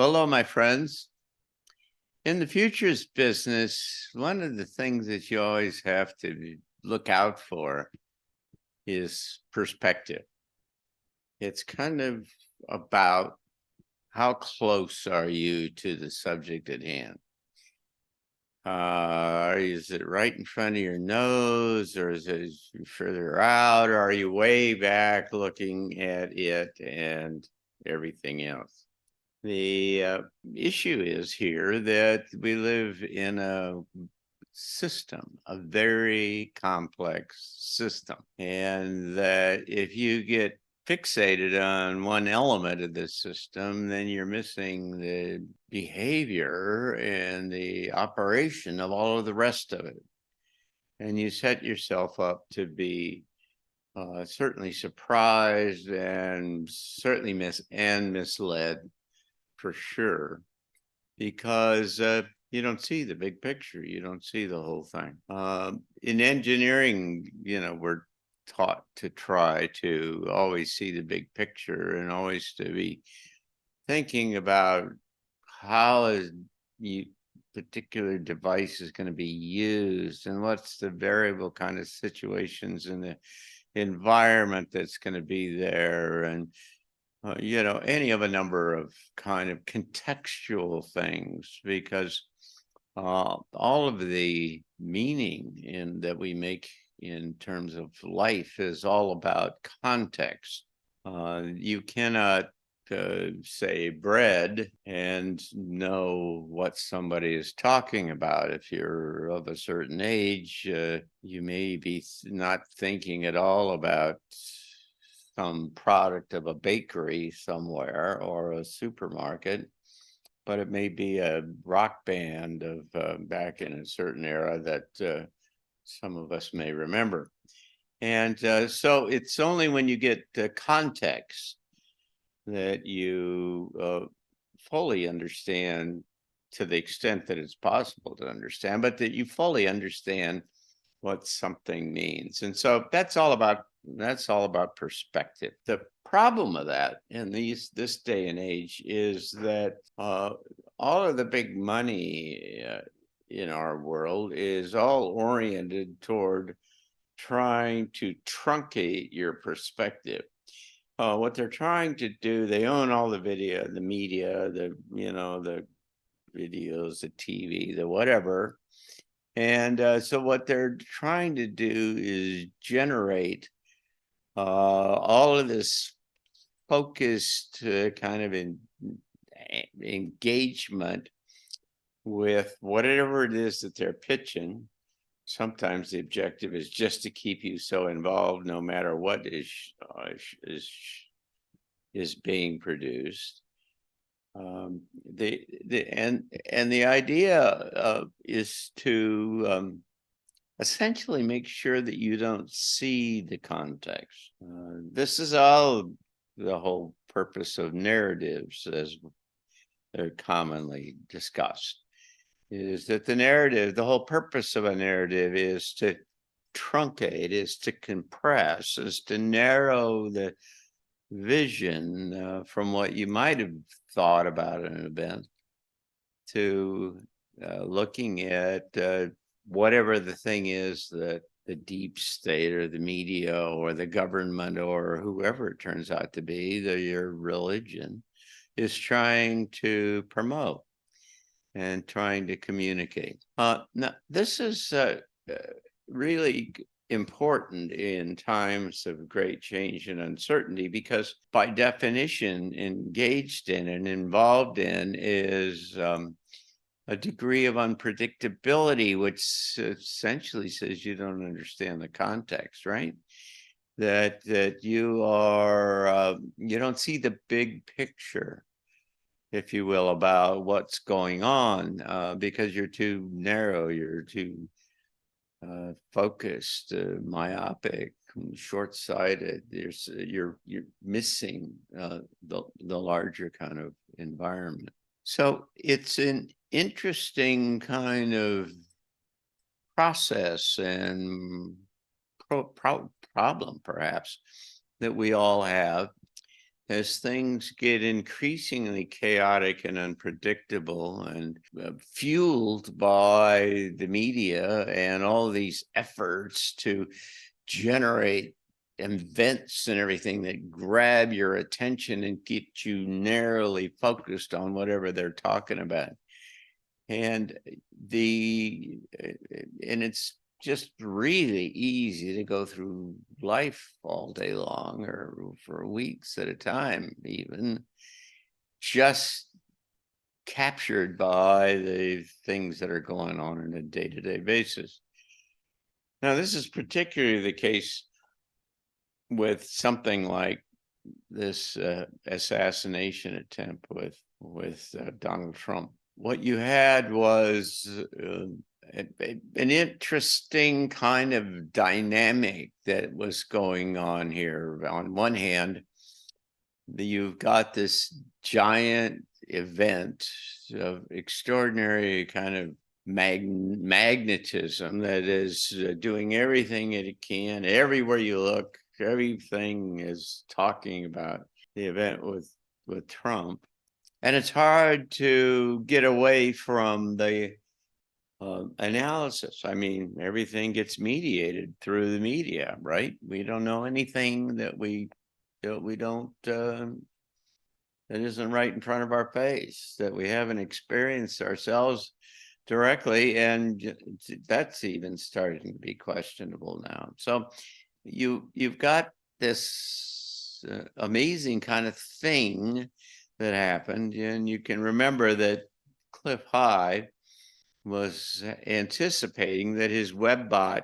Hello, my friends. In the futures business, one of the things that you always have to look out for is perspective. It's kind of about how close are you to the subject at hand? Is it right in front of your nose, or is it further out, or are you way back looking at it and everything else? The issue is here that we live in a system, a very complex system, and that if you get fixated on one element of this system, then you're missing the behavior and the operation of all of the rest of it. And you set yourself up to be certainly surprised and certainly misled for sure, because you don't see the big picture. You don't see the whole thing. In engineering, we're taught to try to always see the big picture and always to be thinking about how a particular device is going to be used and what's the variable kind of situations in the environment that's going to be there, and any of a number of kind of contextual things, because all of the meaning that we make in terms of life is all about context. You cannot say bread and know what somebody is talking about. If you're of a certain age, you may be not thinking at all about some product of a bakery somewhere or a supermarket, but it may be a rock band of back in a certain era that some of us may remember. And so it's only when you get context that you fully understand, to the extent that it's possible to understand, but that you fully understand what something means. And so that's all about perspective. The problem of that in this day and age is that all of the big money in our world is all oriented toward trying to truncate your perspective. What they're trying to do, they own all the video, the media, the videos, the TV, the whatever. And so what they're trying to do is generate all of this focused kind of engagement with whatever it is that they're pitching. Sometimes the objective is just to keep you so involved, no matter what is being produced. The idea is to essentially make sure that you don't see the context. This is all the whole purpose of narratives, as they're commonly discussed, is that the whole purpose of a narrative is to truncate, is to compress, is to narrow the vision from what you might have thought about an event to looking at whatever the thing is that the deep state or the media or the government or whoever it turns out to be, your religion, is trying to promote and trying to communicate. Now, this is really important in times of great change and uncertainty, because by definition, engaged in and involved in is a degree of unpredictability, which essentially says you don't understand the context, right? That you are you don't see the big picture, if you will, about what's going on, because you're too narrow, you're too focused, myopic, short-sighted. You're missing the larger kind of environment. So it's an interesting kind of process and problem, perhaps, that we all have, as things get increasingly chaotic and unpredictable and fueled by the media and all these efforts to generate events and everything that grab your attention and get you narrowly focused on whatever they're talking about. And it's just really easy to go through life all day long or for weeks at a time, even just captured by the things that are going on a day-to-day basis. Now, this is particularly the case with something like this assassination attempt with Donald Trump. What you had was an interesting kind of dynamic that was going on here. On one hand, you've got this giant event of extraordinary kind of magnetism that is doing everything it can. Everywhere you look, everything is talking about the event with Trump. And it's hard to get away from the analysis. I mean, everything gets mediated through the media, right? We don't know anything that we don't that isn't right in front of our face, that we haven't experienced ourselves directly, and that's even starting to be questionable now. So you've got this amazing kind of thing that happened, and you can remember that Cliff High was anticipating that his WebBot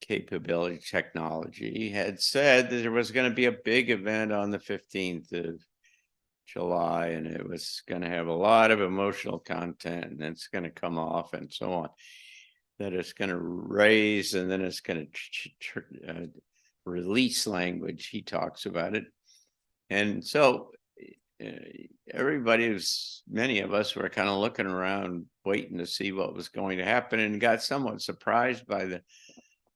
capability technology had said that there was going to be a big event on the 15th of July, and it was going to have a lot of emotional content, and it's going to come off and so on, that it's going to raise, and then it's going to release language. He talks about it. And so many of us were kind of looking around, waiting to see what was going to happen, and got somewhat surprised by the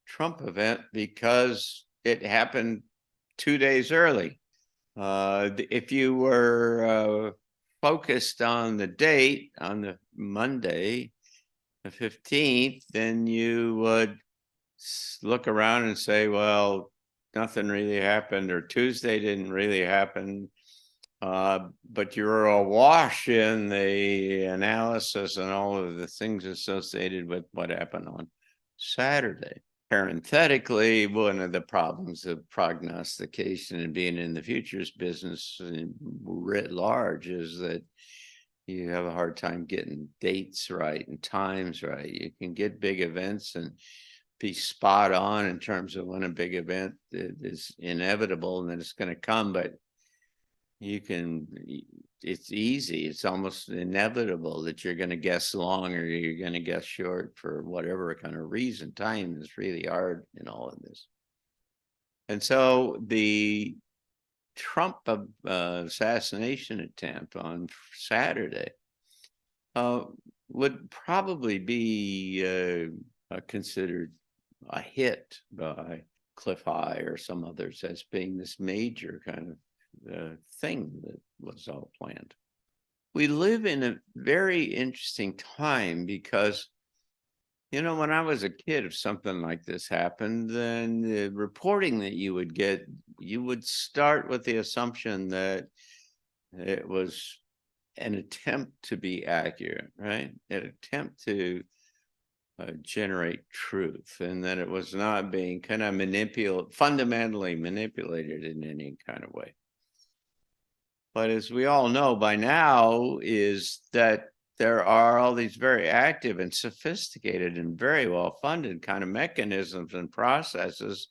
Trump event because it happened 2 days early. If you were focused on the date, on the Monday, the 15th, then you would look around and say, well, nothing really happened, or Tuesday didn't really happen. But you're awash in the analysis and all of the things associated with what happened on Saturday. Parenthetically, one of the problems of prognostication and being in the futures business writ large is that you have a hard time getting dates right and times right. You can get big events and be spot on in terms of when a big event is inevitable and that it's going to come, but it's easy. It's almost inevitable that you're going to guess long or you're going to guess short for whatever kind of reason. Time is really hard in all of this. And so the Trump assassination attempt on Saturday would probably be considered a hit by Cliff High or some others as being this major kind of thing that was all planned. We live in a very interesting time because, when I was a kid, if something like this happened, then the reporting that you would get, you would start with the assumption that it was an attempt to be accurate, right? An attempt to generate truth, and that it was not being kind of fundamentally manipulated in any kind of way. But as we all know by now, is that there are all these very active and sophisticated and very well-funded kind of mechanisms and processes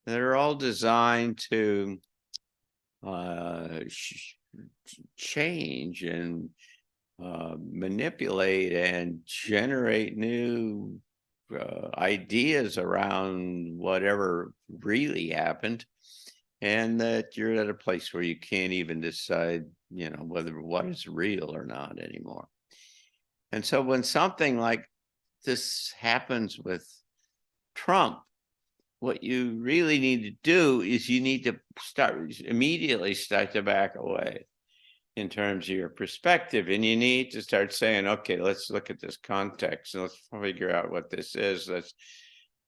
that are all designed to change and manipulate and generate new ideas around whatever really happened. And that you're at a place where you can't even decide, whether what is real or not anymore. And so when something like this happens with Trump, what you really need to do is you need to immediately start to back away in terms of your perspective. And you need to start saying, okay, let's look at this context and let's figure out what this is. Let's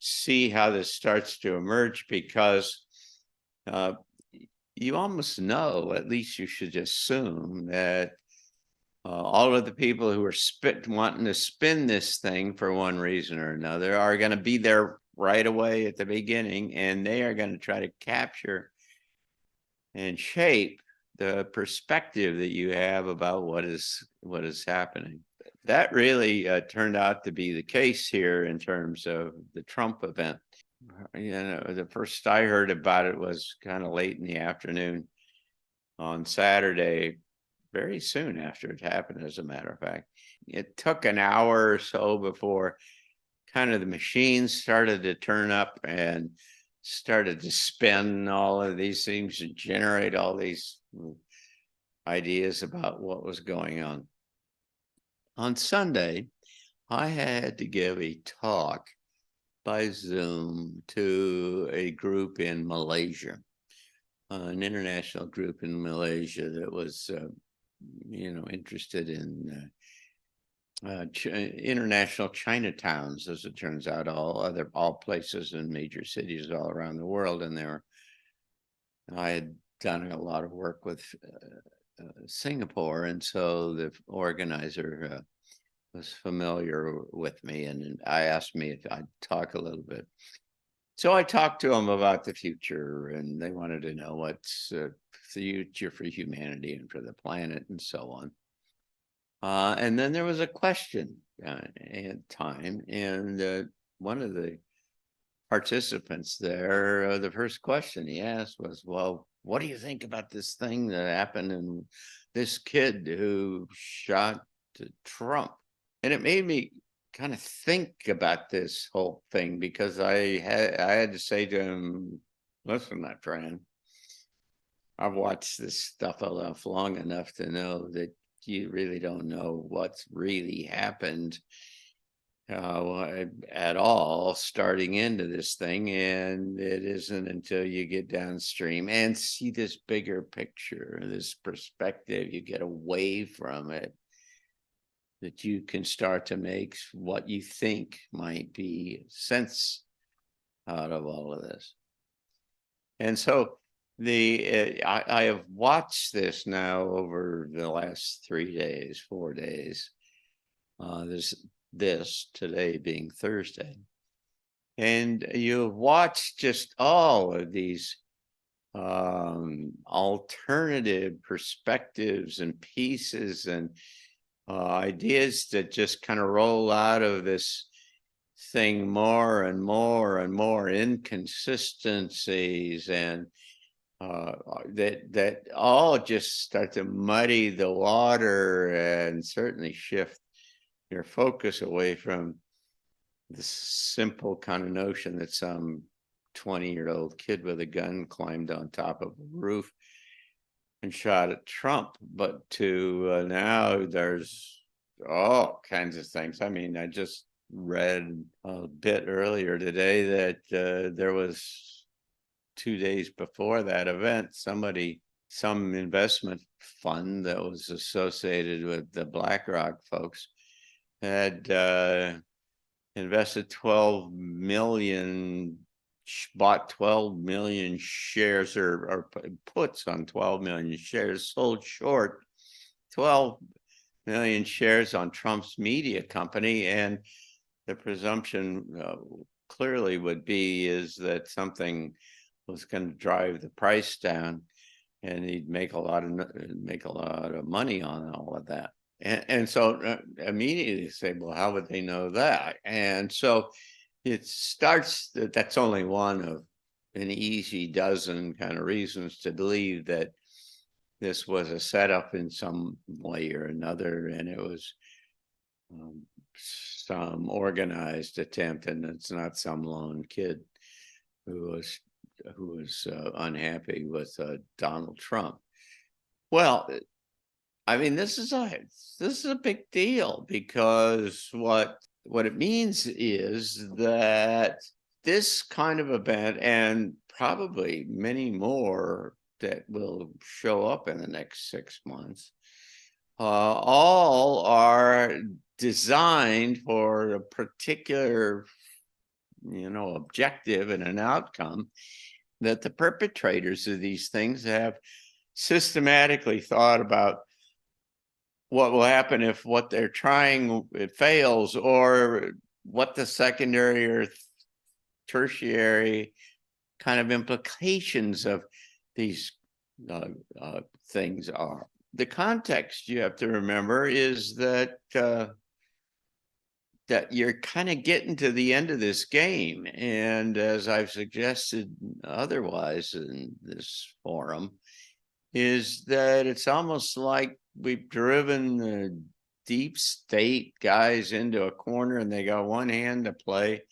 see how this starts to emerge, because you almost know, at least you should assume, that all of the people who are wanting to spin this thing for one reason or another are going to be there right away at the beginning, and they are going to try to capture and shape the perspective that you have about what is happening. That really turned out to be the case here in terms of the Trump event. The first I heard about it was kind of late in the afternoon on Saturday, very soon after it happened, as a matter of fact. It took an hour or so before kind of the machines started to turn up and started to spin all of these things and generate all these ideas about what was going on. On Sunday, I had to give a talk by Zoom to a group in Malaysia, an international group in Malaysia that was, interested in international Chinatowns, as it turns out, all places and major cities all around the world. And I had done a lot of work with Singapore, and so the organizer was familiar with me, and I asked me if I'd talk a little bit. So I talked to them about the future, and they wanted to know what's the future for humanity and for the planet and so on. And then there was a question at time, and one of the participants there, the first question he asked was, well, what do you think about this thing that happened and this kid who shot Trump? And it made me kind of think about this whole thing, because I had to say to him, listen, my friend, I've watched this stuff long enough to know that you really don't know what's really happened at all starting into this thing. And it isn't until you get downstream and see this bigger picture, this perspective, you get away from it, that you can start to make what you think might be sense out of all of this. And so I have watched this now over the last 4 days. This today being Thursday, and you've watched just all of these alternative perspectives and pieces and ideas that just kind of roll out of this thing, more and more and more inconsistencies, and that all just start to muddy the water and certainly shift your focus away from the simple kind of notion that some 20-year-old kid with a gun climbed on top of a roof and shot at Trump, but to now there's all kinds of things. I mean, I just read a bit earlier today that there was 2 days before that event, some investment fund that was associated with the BlackRock folks had invested 12 million, bought 12 million shares or puts on 12 million shares, sold short 12 million shares on Trump's media company. And the presumption clearly would be is that something was going to drive the price down, and he'd make a lot of money on all of that. And so immediately say, well, how would they know that? And so it starts that's only one of an easy dozen kind of reasons to believe that this was a setup in some way or another, and it was some organized attempt, and it's not some lone kid who was unhappy with Donald Trump. Well, I mean, this is a big deal, because what it means is that this kind of event, and probably many more that will show up in the next 6 months, all are designed for a particular, objective and an outcome that the perpetrators of these things have systematically thought about what will happen if what they're trying it fails, or what the secondary or tertiary kind of implications of these uh, things are. The context you have to remember is that that you're kind of getting to the end of this game, and as I've suggested otherwise in this forum, is that it's almost like we've driven the deep state guys into a corner, and they got one hand to play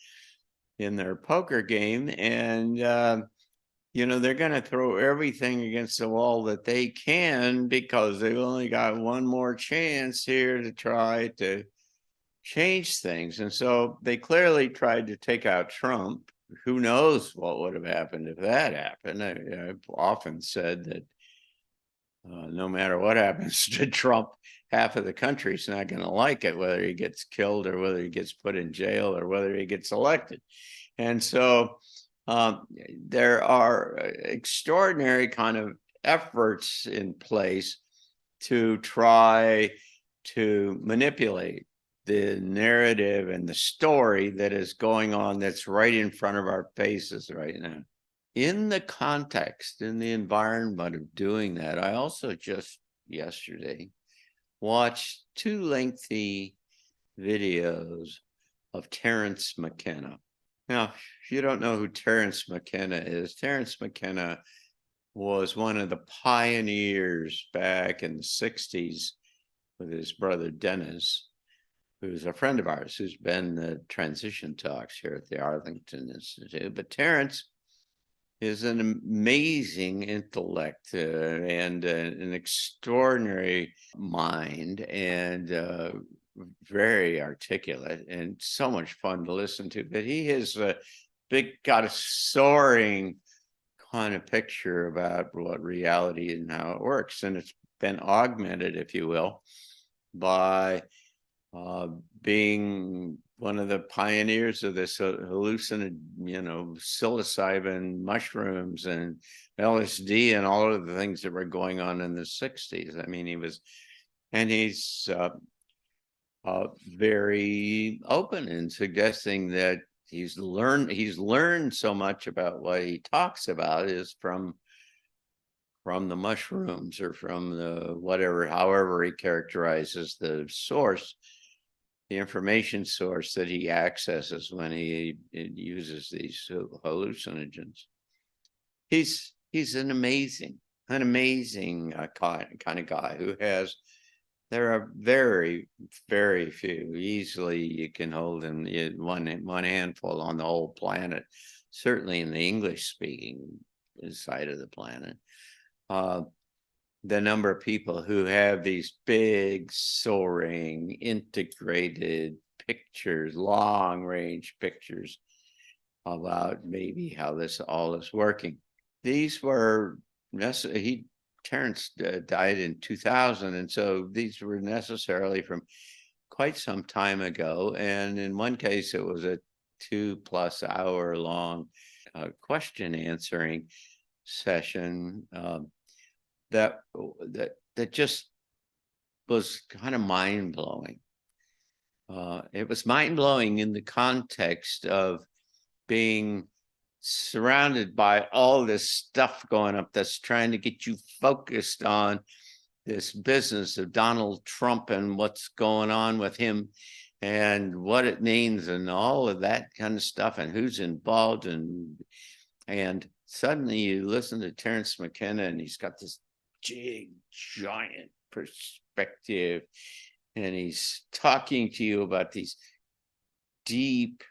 in their poker game, and they're going to throw everything against the wall that they can, because they've only got one more chance here to try to change things. And so they clearly tried to take out Trump. Who knows what would have happened if that happened? I've often said that no matter what happens to Trump, half of the country's not going to like it, whether he gets killed or whether he gets put in jail or whether he gets elected. And so there are extraordinary kind of efforts in place to try to manipulate the narrative and the story that is going on, that's right in front of our faces right now. In the context, in the environment of doing that, I also just yesterday watched 2 lengthy videos of Terence McKenna. Now, if you don't know who Terence McKenna is, Terence McKenna was one of the pioneers back in the 60s with his brother Dennis, who's a friend of ours, who's been the transition talks here at the Arlington Institute. But Terence is an amazing intellect and an extraordinary mind, and very articulate and so much fun to listen to. But he has got a soaring kind of picture about what reality and how it works. And it's been augmented, if you will, by being one of the pioneers of this hallucinant, psilocybin mushrooms and LSD and all of the things that were going on in the 60s. I mean, he's very open in suggesting that he's learned so much about what he talks about is from the mushrooms, or from the however he characterizes the source, the information source that he accesses when he uses these hallucinogens. He's an amazing kind of guy who has. There are very, very few. Easily, you can hold in one handful on the whole planet. Certainly, in the English-speaking side of the planet, the number of people who have these big, soaring, integrated pictures, long-range pictures about maybe how this all is working. These were necessary. Terence died in 2000, and so these were necessarily from quite some time ago. And in one case, it was a 2+ hour long question answering session that just was kind of mind blowing. It was mind blowing in the context of being surrounded by all this stuff going up that's trying to get you focused on this business of Donald Trump and what's going on with him and what it means and all of that kind of stuff and who's involved. And suddenly you listen to Terence McKenna, and he's got this giant perspective, and he's talking to you about these deep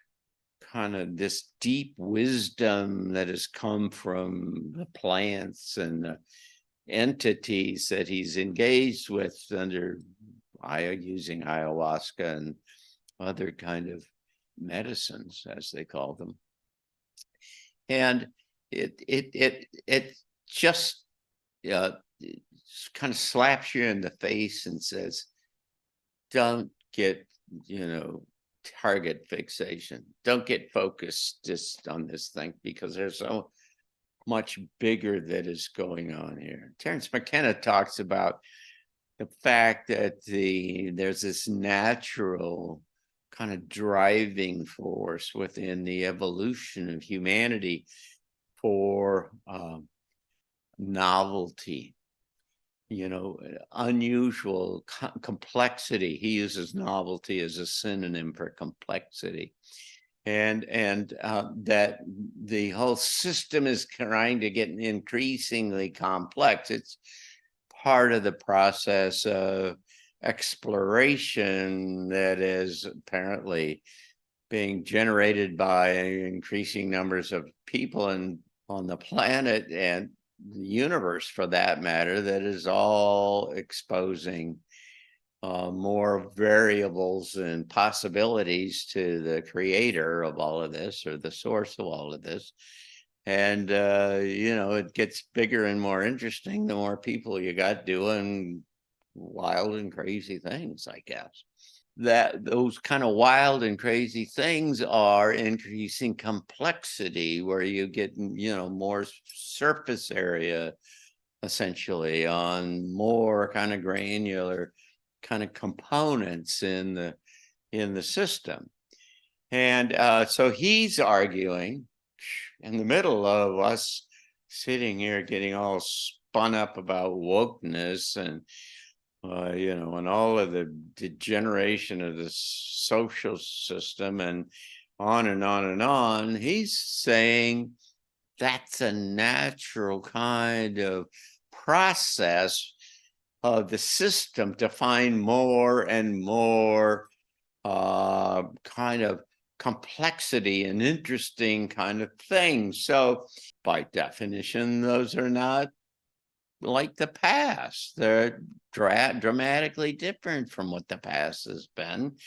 wisdom that has come from the plants and the entities that he's engaged with using ayahuasca and other kind of medicines, as they call them. And it just kind of slaps you in the face and says, don't get, target fixation. Don't get focused just on this thing, because there's so much bigger that is going on here. Terence McKenna talks about the fact that there's this natural kind of driving force within the evolution of humanity for novelty, unusual complexity. He uses novelty as a synonym for complexity, and that the whole system is trying to get increasingly complex. It's part of the process of exploration that is apparently being generated by increasing numbers of people on the planet and the universe, for that matter, that is all exposing more variables and possibilities to the creator of all of this, or the source of all of this. And, it gets bigger and more interesting the more people you got doing wild and crazy things, I guess. That those kind of wild and crazy things are increasing complexity, where you get, more surface area, essentially, on more kind of granular kind of components in the system. And so he's arguing, in the middle of us sitting here getting all spun up about wokeness and and all of the degeneration of the social system and on and on and on, he's saying that's a natural kind of process of the system to find more and more kind of complexity and interesting kind of things. So by definition, those are not like the past. They're dramatically different from what the past has been.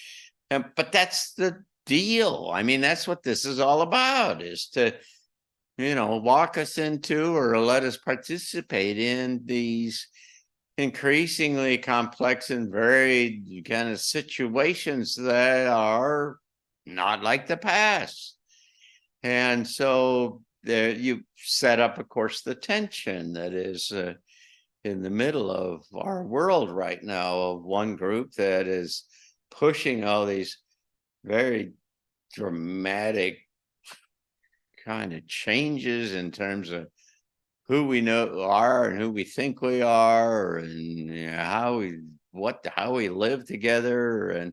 But that's the deal. I mean, that's what this is all about, is to, walk us into, or let us participate in, these increasingly complex and varied kind of situations that are not like the past. And so there you set up, of course, the tension that is in the middle of our world right now, of one group that is pushing all these very dramatic kind of changes in terms of who we know are and who we think we are, and how we live together, and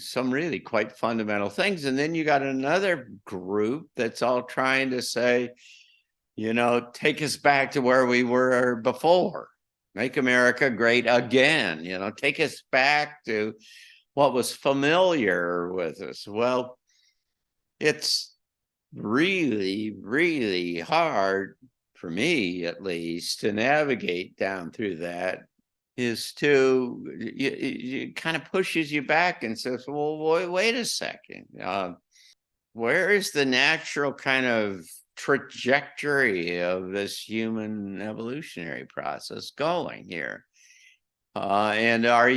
some really quite fundamental things. And then you got another group that's all trying to say, take us back to where we were before. Make America great again. Take us back to what was familiar with us. Well, it's really, really hard, for me at least, to navigate down through that. Is to, it kind of pushes you back and says, well, wait a second. Where is the natural kind of trajectory of this human evolutionary process going here? And are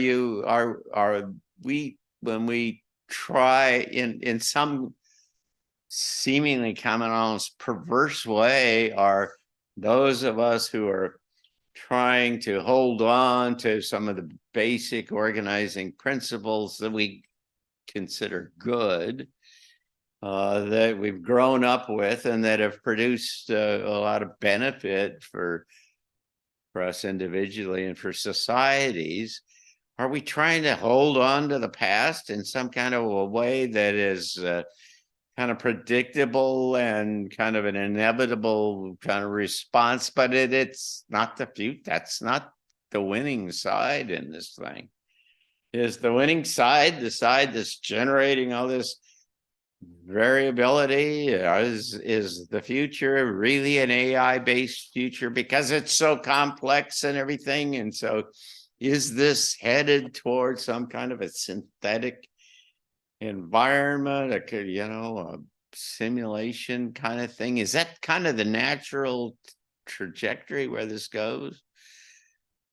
we, when we try in some seemingly common, almost perverse way, are those of us who are trying to hold on to some of the basic organizing principles that we consider good, that we've grown up with, and that have produced a lot of benefit for us individually and for societies. Are we trying to hold on to the past in some kind of a way that is kind of predictable and kind of an inevitable kind of response? But it's not the future. That's not the winning side in this thing. Is the winning side the side that's generating all this variability? Is the future really an AI-based future because it's so complex and everything? And so is this headed towards some kind of a synthetic environment, simulation kind of thing? Is that kind of the natural trajectory where this goes?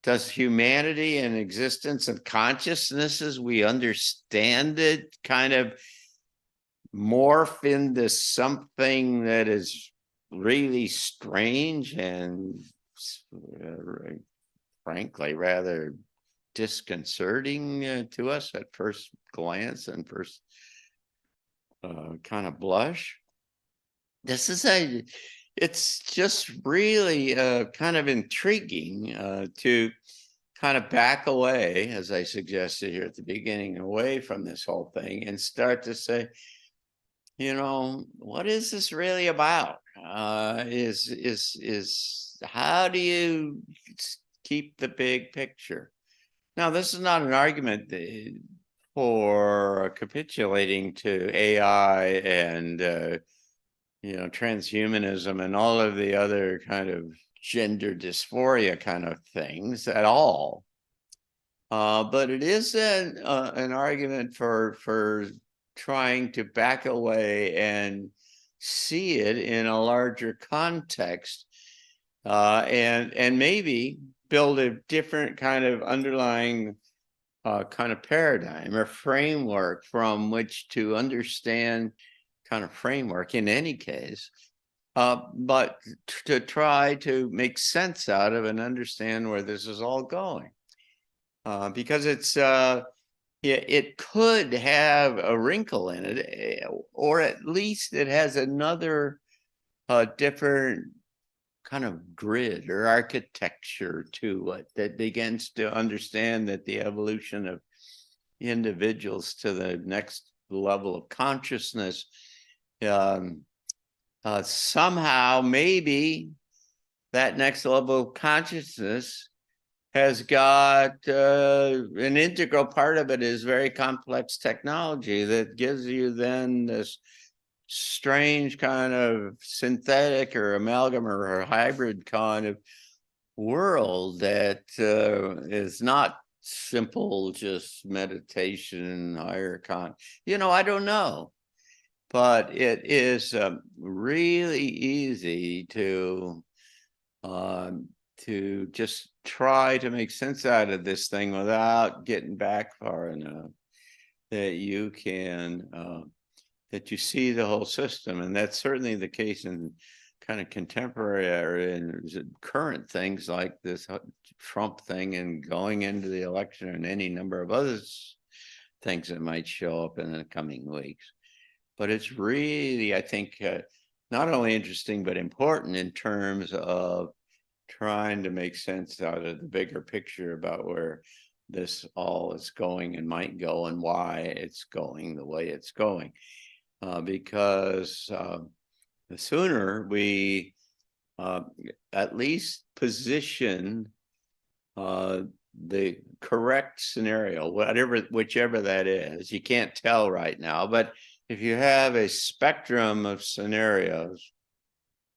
Does humanity and existence and consciousness as we understand it kind of morph into something that is really strange and frankly rather disconcerting to us at first glance and first kind of blush? This is it's just really kind of intriguing to kind of back away, as I suggested here at the beginning, away from this whole thing and start to say, what is this really about? Is how do you keep the big picture? Now, this is not an argument for capitulating to AI and transhumanism and all of the other kind of gender dysphoria kind of things at all. But it is an argument for trying to back away and see it in a larger context, and maybe build a different kind of underlying kind of paradigm or framework from which to understand kind of framework in any case, but to try to make sense out of and understand where this is all going. Because it could have a wrinkle in it, or at least it has another different kind of grid or architecture to it that begins to understand that the evolution of individuals to the next level of consciousness somehow maybe that next level of consciousness has got an integral part of it is very complex technology that gives you then this strange kind of synthetic or amalgam or hybrid kind of world that is not simple, just meditation, higher I don't know. But it is really easy to just try to make sense out of this thing without getting back far enough that you can that you see the whole system. And that's certainly the case in kind of contemporary and current things like this Trump thing and going into the election and any number of other things that might show up in the coming weeks. But it's really, I think, not only interesting, but important in terms of trying to make sense out of the bigger picture about where this all is going and might go and why it's going the way it's going. Because the sooner we at least position the correct scenario, whichever that is, you can't tell right now, but if you have a spectrum of scenarios,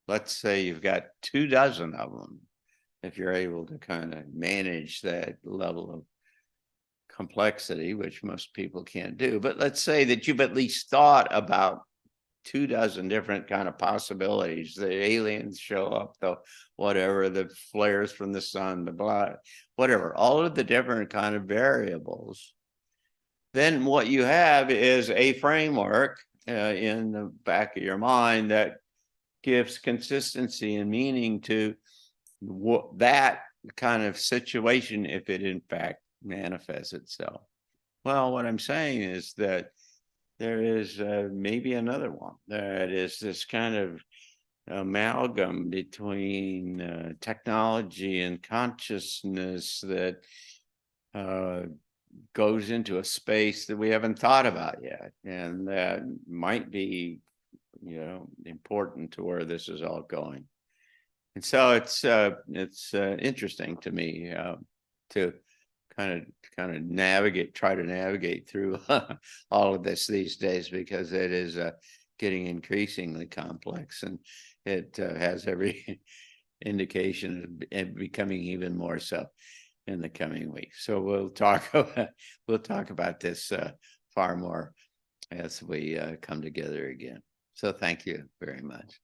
let's say you've got 24 of them, if you're able to kind of manage that level of complexity, which most people can't do. But let's say that you've at least thought about 24 different kind of possibilities. The aliens show up, the whatever, the flares from the sun, the blah, whatever, all of the different kind of variables. Then what you have is a framework in the back of your mind that gives consistency and meaning to that kind of situation if it in fact manifests itself. Well, what I'm saying is that there is maybe another one. That is this kind of amalgam between technology and consciousness that goes into a space that we haven't thought about yet, and that might be, important to where this is all going. And so it's interesting to me to kind of try to navigate through all of this these days, because it is getting increasingly complex, and it has every indication of becoming even more so in the coming weeks. So we'll talk about this far more as we come together again. So thank you very much.